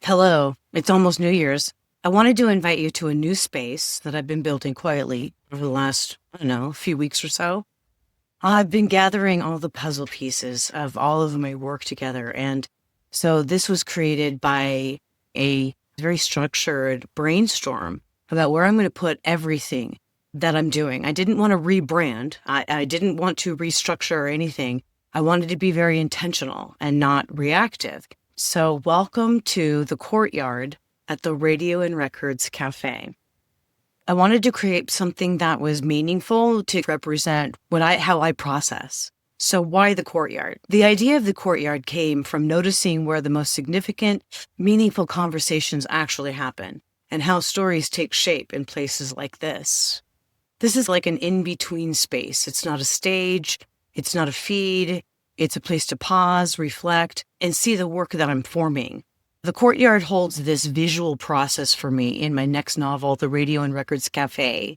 Hello, it's almost New Year's. I wanted to invite you to a new space that I've been building quietly over the last, few weeks or so. I've been gathering all the puzzle pieces of all of my work together. And so this was created by a very structured brainstorm about where I'm going to put everything that I'm doing. I didn't want to rebrand. I didn't want to restructure or anything. I wanted to be very intentional and not reactive. So welcome to the courtyard at the Radio and Records Cafe. I wanted to create something that was meaningful to represent how I process. So why the courtyard? The idea of the courtyard came from noticing where the most significant, meaningful conversations actually happen and how stories take shape in places like this. This is like an in-between space. It's not a stage. It's not a feed. It's a place to pause, reflect, and see the work that I'm forming. The courtyard holds this visual process for me in my next novel, The Radio and Records Cafe.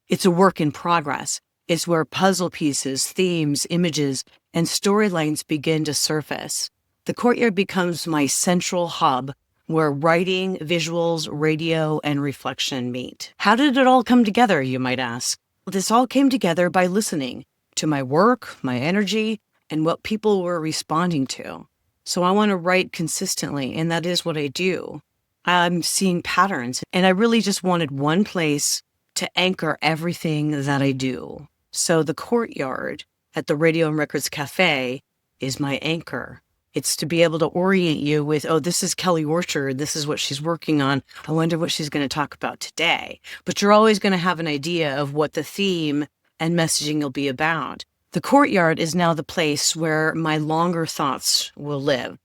It's a work in progress. It's where puzzle pieces, themes, images, and storylines begin to surface. The courtyard becomes my central hub where writing, visuals, radio, and reflection meet. How did it all come together, you might ask? This all came together by listening to my work, my energy, and what people were responding to. So I want to write consistently, and that is what I do. I'm seeing patterns, and I really just wanted one place to anchor everything that I do. So the courtyard at the Radio and Records Cafe is my anchor. It's to be able to orient you with, oh, this is Kelly Orchard. This is what she's working on. I wonder what she's going to talk about today. But you're always going to have an idea of what the theme and messaging will be about. The courtyard is now the place where my longer thoughts will live.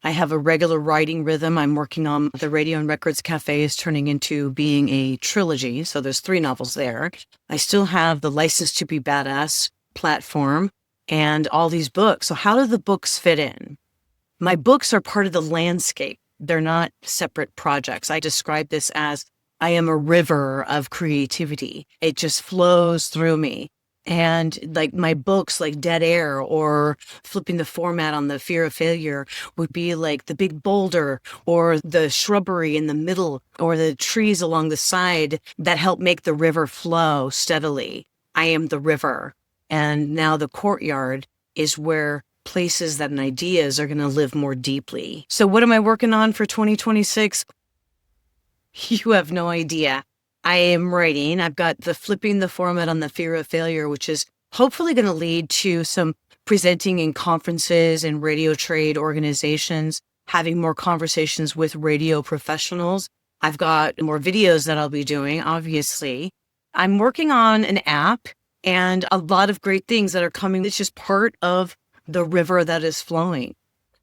I have a regular writing rhythm. I'm working on the Radio and Records Cafe is turning into being a trilogy. So there's 3 novels there. I still have the License to Be Badass platform and all these books. So how do the books fit in? My books are part of the landscape. They're not separate projects. I describe this as I am a river of creativity. It just flows through me. And like my books, like Dead Air or Flipping the Format on the Fear of Failure would be like the big boulder or the shrubbery in the middle or the trees along the side that help make the river flow steadily. I am the river. And now the courtyard is where places and ideas are going to live more deeply. So what am I working on for 2026? You have no idea. I am writing. I've got the Flipping the Format on the Fear of Failure, which is hopefully going to lead to some presenting in conferences and radio trade organizations, having more conversations with radio professionals. I've got more videos that I'll be doing, obviously. I'm working on an app and a lot of great things that are coming. It's just part of the river that is flowing.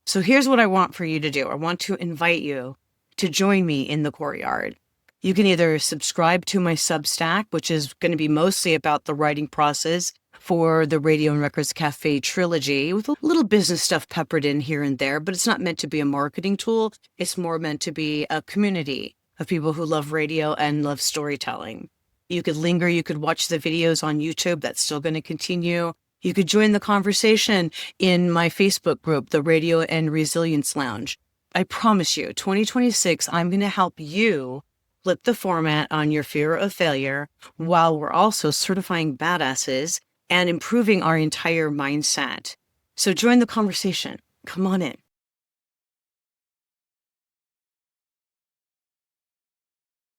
So here's what I want for you to do. I want to invite you to join me in the courtyard. You can either subscribe to my Substack, which is going to be mostly about the writing process for the Radio and Records Cafe trilogy with a little business stuff peppered in here and there, but it's not meant to be a marketing tool. It's more meant to be a community of people who love radio and love storytelling. You could linger. You could watch the videos on YouTube. That's still going to continue. You could join the conversation in my Facebook group, the Radio and Resilience Lounge. I promise you, 2026, I'm going to help you flip the format on your fear of failure while we're also certifying badasses and improving our entire mindset. So join the conversation. Come on in.